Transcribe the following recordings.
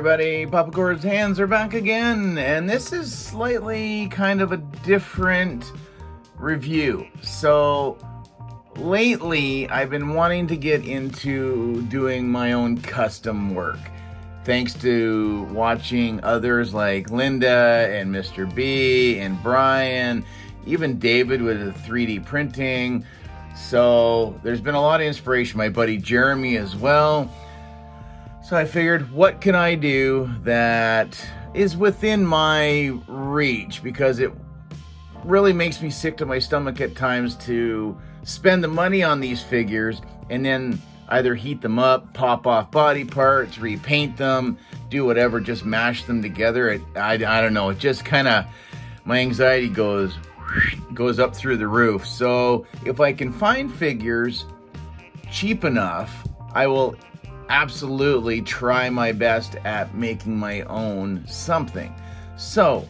everybody, Papa Gord's hands are back again, and this is slightly kind of a different review. So lately I've been wanting to get into doing my own custom work, thanks to watching others like Linda and Mr. B and Brian, even David with the 3D printing. So there's been a lot of inspiration, my buddy Jeremy as well. So I figured, what can I do that is within my reach? Because it really makes me sick to my stomach at times to spend the money on these figures and then either heat them up, pop off body parts, repaint them, do whatever, just mash them together. I don't know, it just kind of, my anxiety goes up through the roof. So if I can find figures cheap enough, I will absolutely try my best at making my own something. So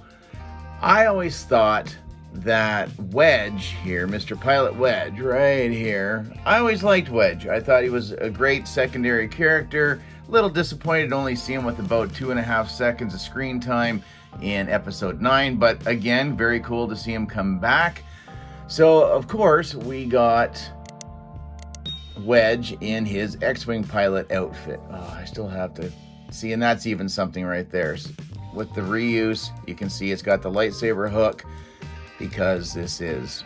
I always thought that Wedge here, Mr. Pilot Wedge right here, I always liked Wedge. I thought he was a great secondary character. A little disappointed to only see him with about 2.5 seconds of screen time in episode 9, but again, very cool to see him come back. So of course we got Wedge in his X-Wing pilot outfit. Oh, I still have to see, and that's even something right there. With the reuse, you can see it's got the lightsaber hook because this is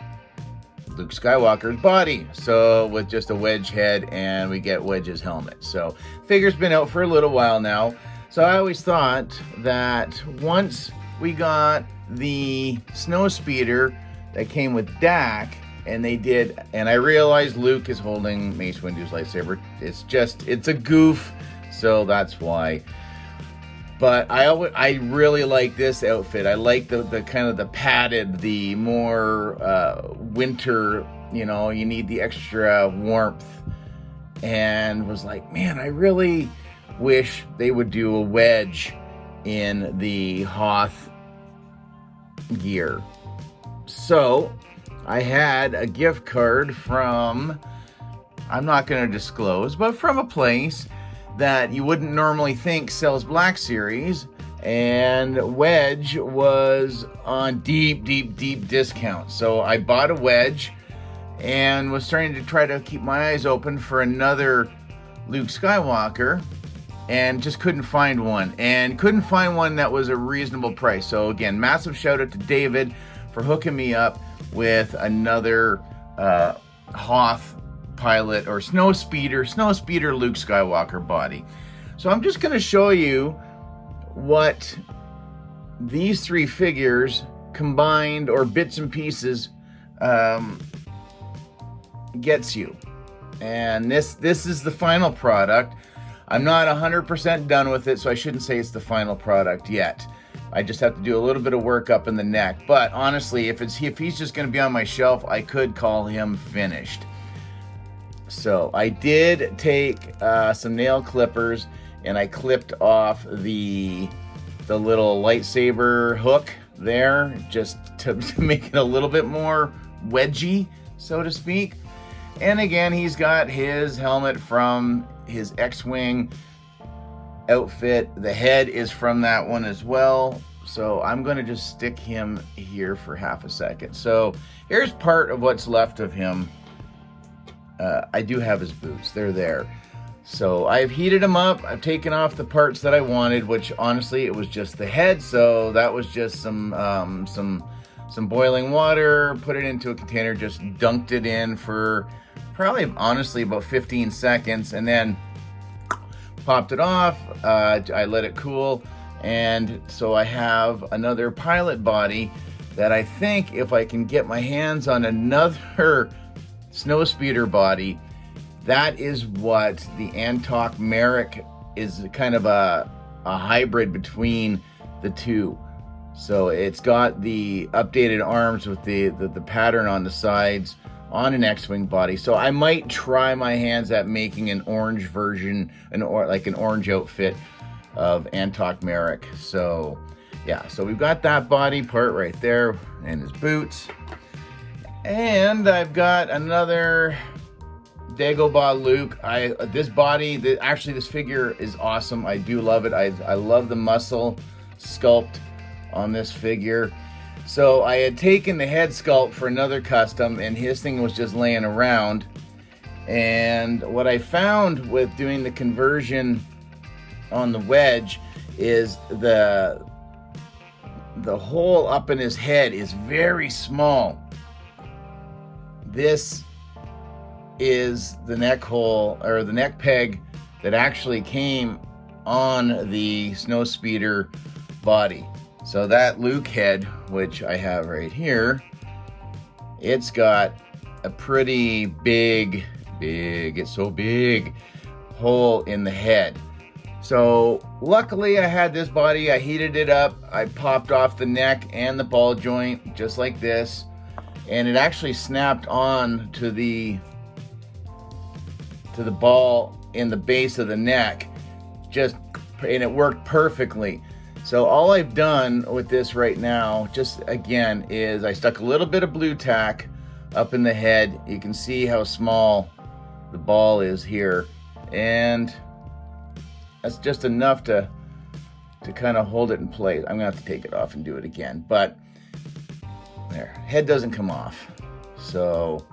Luke Skywalker's body. So with just a Wedge head, and we get Wedge's helmet. So figure's been out for a little while now. So I always thought that once we got the Snow Speeder that came with Dak, and they did, and I realized Luke is holding Mace Windu's lightsaber. It's a goof, so that's why. But I really like this outfit. I like the kind of the padded, the more winter, you need the extra warmth. And was like, man, I really wish they would do a Wedge in the Hoth gear. So I had a gift card from, I'm not going to disclose, but from a place that you wouldn't normally think sells Black Series, and Wedge was on deep discount. So I bought a Wedge and was starting to try to keep my eyes open for another Luke Skywalker, and just couldn't find one, and couldn't find one that was a reasonable price. So again, massive shout out to David for hooking me up with another Hoth pilot or Snow Speeder Luke Skywalker body. So I'm just going to show you what these three figures combined, or bits and pieces, gets you. And this is the final product. I'm not 100% done with it, so I shouldn't say it's the final product yet. I just have to do a little bit of work up in the neck. But honestly, if he's just going to be on my shelf, I could call him finished. So I did take some nail clippers, and I clipped off the little lightsaber hook there, just to make it a little bit more wedgy, so to speak. And again, he's got his helmet from his X-Wing outfit. The head is from that one as well. So I'm going to just stick him here for half a second. So here's part of what's left of him. I do have his boots. They're there. So I've heated him up. I've taken off the parts that I wanted, which honestly, it was just the head. So that was just some boiling water, put it into a container, just dunked it in for probably, honestly, about 15 seconds, and then popped it off. I let it cool, and so I have another pilot body that I think if I can get my hands on another Snow Speeder body, that is what the Antok Merrick is, kind of a hybrid between the two. So it's got the updated arms with the pattern on the sides on an X-Wing body. So I might try my hands at making an orange version, like an orange outfit of Antok Merrick. So yeah, so we've got that body part right there and his boots. And I've got another Dagobah Luke. This body, actually this figure is awesome. I do love it. I love the muscle sculpt on this figure. So I had taken the head sculpt for another custom, and his thing was just laying around. And what I found with doing the conversion on the Wedge is the hole up in his head is very small. This is the neck hole, or the neck peg, that actually came on the Snow Speeder body. So that Luke head, which I have right here, it's got a pretty big, it's so big, hole in the head. So luckily I had this body, I heated it up, I popped off the neck and the ball joint just like this, and it actually snapped on to the ball in the base of the neck, and it worked perfectly. So all I've done with this right now, just again, is I stuck a little bit of blue tack up in the head. You can see how small the ball is here, and that's just enough to kind of hold it in place. I'm gonna have to take it off and do it again, but there, head doesn't come off. So,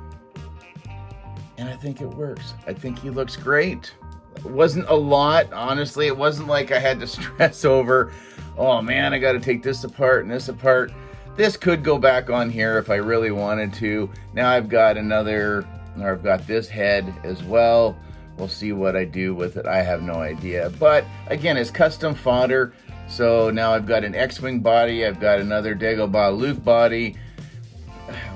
and I think it works. I think he looks great. It wasn't a lot, honestly. It wasn't like I had to stress over, oh man, I got to take this apart and this apart. This could go back on here if I really wanted to. Now I've got I've got this head as well. We'll see what I do with it. I have no idea. But again, it's custom fodder. So now I've got an X-Wing body. I've got another Dagobah Luke body.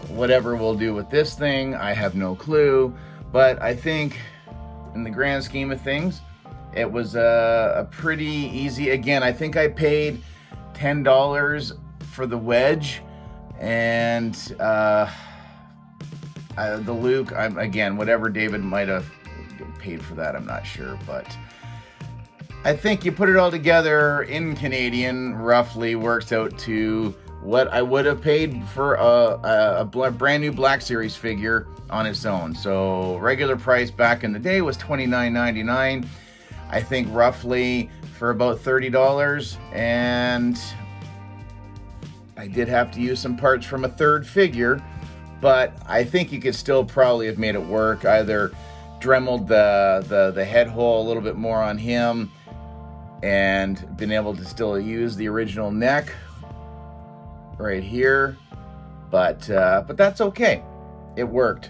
Whatever we'll do with this thing, I have no clue. But I think in the grand scheme of things, it was a pretty easy. Again, I think I paid $10 for the Wedge, and the Luke, again, whatever David might have paid for that, I'm not sure, but I think you put it all together in Canadian, roughly works out to what I would have paid for a brand new Black Series figure on its own. So regular price back in the day was $29.99. I think roughly for about $30, and I did have to use some parts from a third figure, but I think you could still probably have made it work. Either dremeled the head hole a little bit more on him and been able to still use the original neck right here, but that's okay. It worked.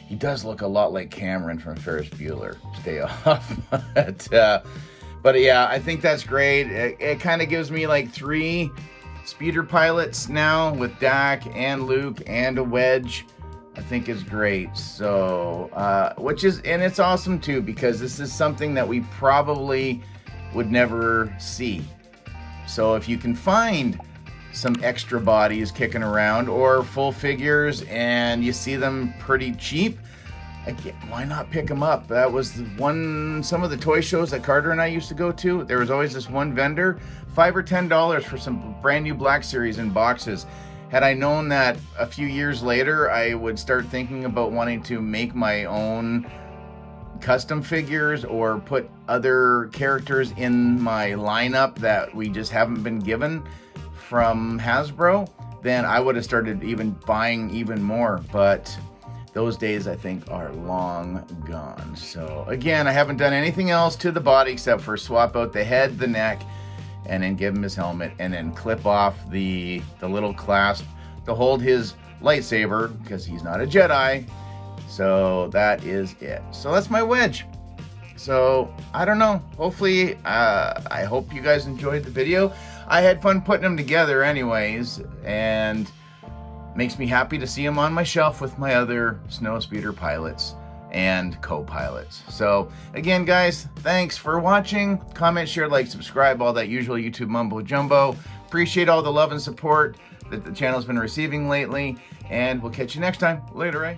He does look a lot like Cameron from Ferris Bueller. Stay off. But yeah, I think that's great. It kind of gives me like 3 speeder pilots now with Dak and Luke and a Wedge. I think is great. So, and it's awesome too, because this is something that we probably would never see. So if you can find some extra bodies kicking around or full figures and you see them pretty cheap, why not pick them up? That was some of the toy shows that Carter and I used to go to. There was always this one vendor, $5 or $10 for some brand new Black Series in boxes. Had I known that a few years later I would start thinking about wanting to make my own custom figures or put other characters in my lineup that we just haven't been given from Hasbro, then I would have started buying even more. But those days, I think, are long gone. So again, I haven't done anything else to the body except for swap out the head, the neck, and then give him his helmet, and then clip off the little clasp to hold his lightsaber, because he's not a Jedi. So that is it. So that's my Wedge. So I don't know. Hopefully, I hope you guys enjoyed the video. I had fun putting them together anyways, and makes me happy to see them on my shelf with my other Snow Speeder pilots and co-pilots. So again, guys, thanks for watching. Comment, share, like, subscribe, all that usual YouTube mumbo jumbo. Appreciate all the love and support that the channel's been receiving lately, and we'll catch you next time. Later, eh?